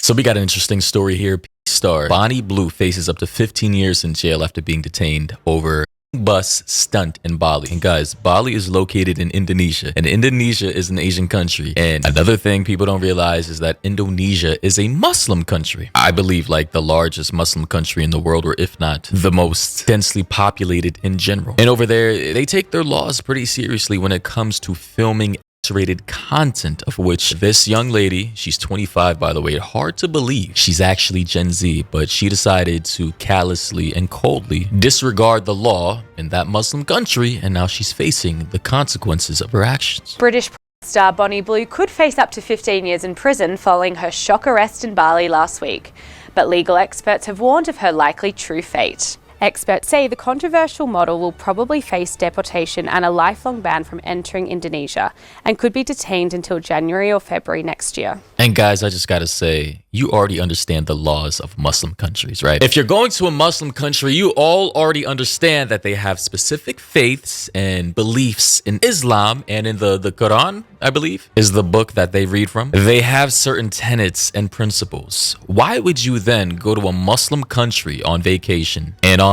So we got an interesting story here. Star Bonnie Blue faces up to 15 years in jail after being detained over bus stunt in Bali. And guys, Bali is located in Indonesia, and Indonesia is an Asian country. And another thing people don't realize is that Indonesia is a Muslim country. I believe like the largest Muslim country in the world, or if not the most densely populated in general. And over there, they take their laws pretty seriously when it comes to filming X-rated content, of which this young lady, she's 25 by the way, hard to believe she's actually Gen Z, but she decided to callously and coldly disregard the law in that Muslim country, and now she's facing the consequences of her actions. British star Bonnie Blue could face up to 15 years in prison following her shock arrest in Bali last week, but legal experts have warned of her likely true fate. Experts say the controversial model will probably face deportation and a lifelong ban from entering Indonesia and could be detained until January or February next year. And guys, I just gotta say, you already understand the laws of Muslim countries, right? If you're going to a Muslim country, you all already understand that they have specific faiths and beliefs in Islam, and in the Quran, I believe, is the book that they read from. They have certain tenets and principles. Why would you then go to a Muslim country on vacation and on,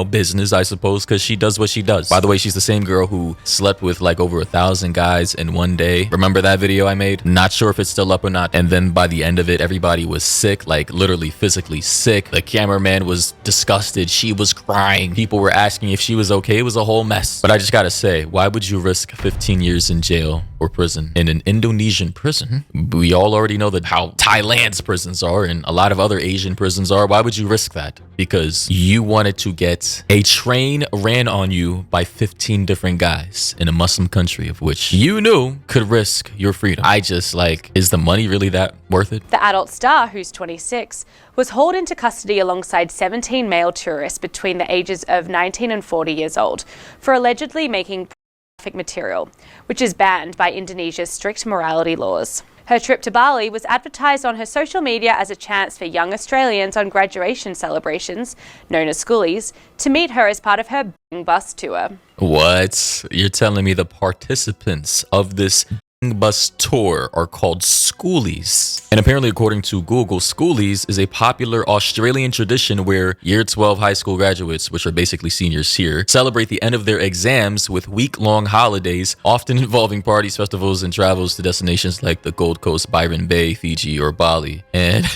business, I suppose, because she does what she does. By the way, she's the same girl who slept with like over 1,000 guys in one day. Remember that video I made? Not sure if it's still up or not. And then by the end of it, everybody was sick, like literally physically sick. The cameraman was disgusted. She was crying. People were asking if she was okay. It was a whole mess. But I just gotta say, why would you risk 15 years in jail or prison in an Indonesian prison? We all already know that how Thailand's prisons are and a lot of other Asian prisons are. Why would you risk that? Because you wanted to get a train ran on you by 15 different guys in a Muslim country of which you knew could risk your freedom. I just is the money really that worth it? The adult star, who's 26, was hauled into custody alongside 17 male tourists between the ages of 19 and 40 years old for allegedly making pornographic material, which is banned by Indonesia's strict morality laws. Her trip to Bali was advertised on her social media as a chance for young Australians on graduation celebrations, known as Schoolies, to meet her as part of her bus tour. What? You're telling me the participants of this bus tour are called Schoolies? And apparently, according to Google, Schoolies is a popular Australian tradition where year 12 high school graduates, which are basically seniors here, celebrate the end of their exams with week-long holidays, often involving parties, festivals, and travels to destinations like the Gold Coast, Byron Bay, Fiji, or Bali. And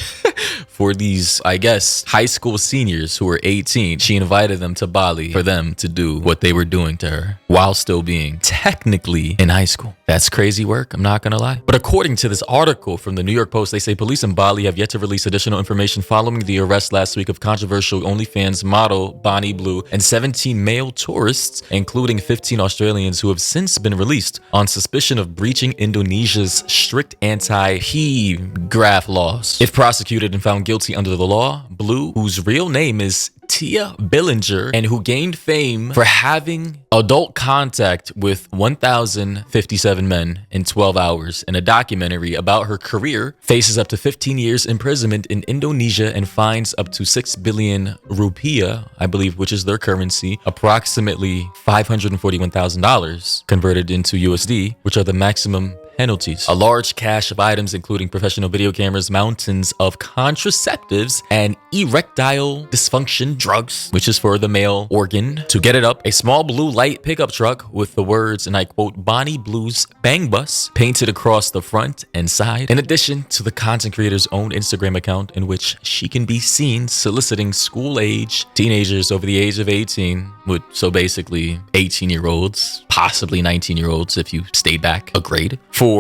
for these, I guess, high school seniors who were 18, she invited them to Bali for them to do what they were doing to her while still being technically in high school. That's crazy work, I'm not gonna lie. But according to this article from the New York Post, they say police in Bali have yet to release additional information following the arrest last week of controversial OnlyFans model Bonnie Blue and 17 male tourists, including 15 Australians who have since been released on suspicion of breaching Indonesia's strict anti-pornography laws. If prosecuted and found guilty under the law, Blue, whose real name is Tia Billinger, and who gained fame for having adult contact with 1,057 men in 12 hours in a documentary about her career, faces up to 15 years imprisonment in Indonesia and fines up to 6 billion rupiah, I believe, which is their currency, approximately $541,000 converted into USD, which are the maximum penalties. A large cache of items including professional video cameras, mountains of contraceptives, and erectile dysfunction drugs, which is for the male organ. To get it up, a small blue light pickup truck with the words, and I quote, Bonnie Blue's Bang Bus painted across the front and side, in addition to the content creator's own Instagram account in which she can be seen soliciting school-age teenagers over the age of 18, so basically 18-year-olds, possibly 19-year-olds if you stayed back a grade, for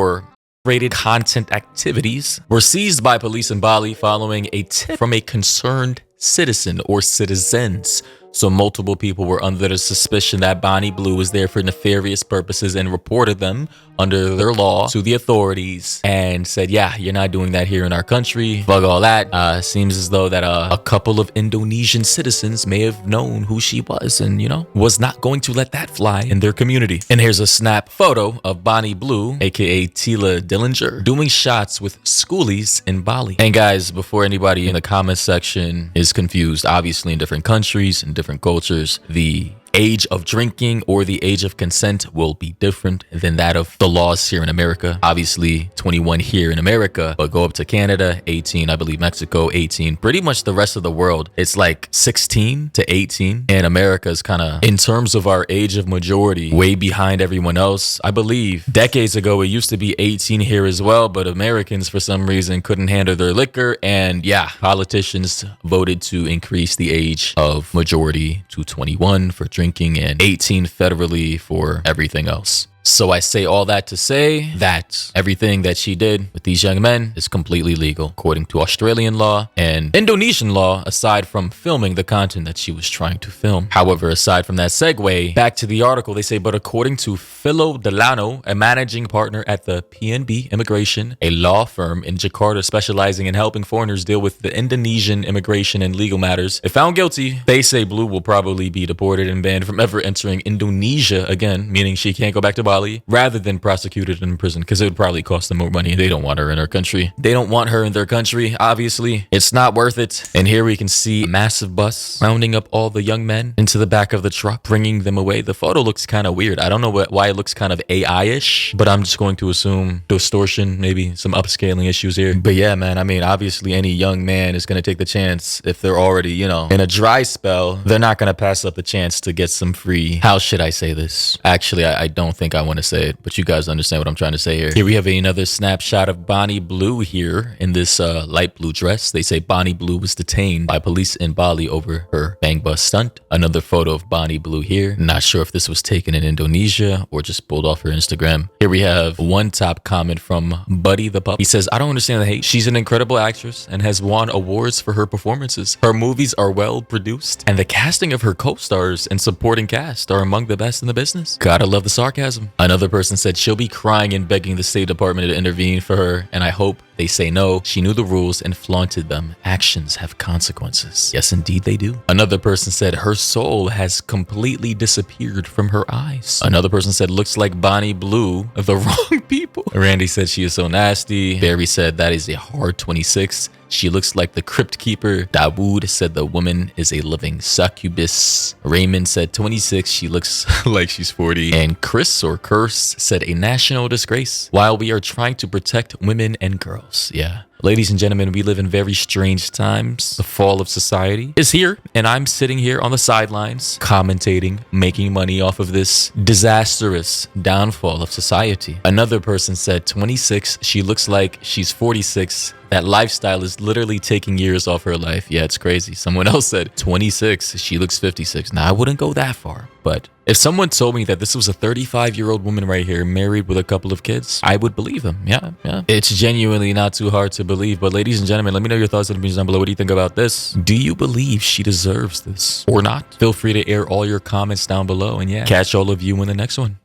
rated content activities, were seized by police in Bali following a tip from a concerned citizen or citizens. So multiple people were under the suspicion that Bonnie Blue was there for nefarious purposes and reported them under their law to the authorities and said, yeah, you're not doing that here in our country. Fuck all that. Seems as though that a couple of Indonesian citizens may have known who she was and, was not going to let that fly in their community. And here's a snap photo of Bonnie Blue, aka Tila Dillinger, doing shots with Schoolies in Bali. And guys, before anybody in the comment section is confused, obviously in different countries and different cultures, the age of drinking or the age of consent will be different than that of the laws here in America. Obviously 21 here in America, but go up to Canada, 18, I believe Mexico, 18. Pretty much the rest of the world, it's like 16 to 18. And America is kind of, in terms of our age of majority, way behind everyone else. I believe decades ago, it used to be 18 here as well, but Americans for some reason couldn't handle their liquor. And yeah, politicians voted to increase the age of majority to 21 for drinking and 18 federally for everything else. So I say all that to say that everything that she did with these young men is completely legal according to Australian law and Indonesian law, aside from filming the content that she was trying to film. However, aside from that segue, back to the article, they say, but according to Philo Delano, a managing partner at the PNB Immigration, a law firm in Jakarta specializing in helping foreigners deal with the Indonesian immigration and legal matters, if found guilty, they say Blue will probably be deported and banned from ever entering Indonesia again, meaning she can't go back to Bali, rather than prosecuted in prison, because it would probably cost them more money. They don't want her in their country. They don't want her in their country. Obviously, it's not worth it. And here we can see a massive bus rounding up all the young men into the back of the truck, bringing them away. The photo looks kind of weird. I don't know why it looks kind of AI-ish, but I'm just going to assume distortion, maybe some upscaling issues here. But yeah, man, I mean, obviously any young man is going to take the chance if they're already, you know, in a dry spell. They're not going to pass up the chance to get some free, how should I say this? Actually, I don't think I want to say it, but you guys understand what I'm trying to say here. Here we have another snapshot of Bonnie Blue here in this light blue dress. They say Bonnie Blue was detained by police in Bali over her bang bus stunt. Another photo of Bonnie Blue here. Not sure if this was taken in Indonesia or just pulled off her Instagram. Here we have one top comment from Buddy the Pup. He says, I don't understand the hate. She's an incredible actress and has won awards for her performances. Her movies are well produced and the casting of her co-stars and supporting cast are among the best in the business. Gotta love the sarcasm. Another person said she'll be crying and begging the State Department to intervene for her, and I hope they say no. She knew the rules and flaunted them. Actions have consequences. Yes, indeed they do. Another person said her soul has completely disappeared from her eyes. Another person said looks like Bonnie Blue of the wrong people. Randy said she is so nasty. Barry said that is a hard 26. She looks like the crypt keeper. Dawood said the woman is a living succubus. Raymond said 26. She looks like she's 40. And Chris or Curse said a national disgrace while we are trying to protect women and girls. Yeah. Ladies and gentlemen, we live in very strange times. The fall of society is here, and I'm sitting here on the sidelines, commentating, making money off of this disastrous downfall of society. Another person said 26, she looks like she's 46. That lifestyle is literally taking years off her life. Yeah, it's crazy. Someone else said 26, she looks 56. Now, I wouldn't go that far, but if someone told me that this was a 35-year-old woman right here, married with a couple of kids, I would believe them. Yeah. It's genuinely not too hard to believe. But ladies and gentlemen, let me know your thoughts in the comments down below. What do you think about this? Do you believe she deserves this or not? Feel free to air all your comments down below. And yeah, catch all of you in the next one.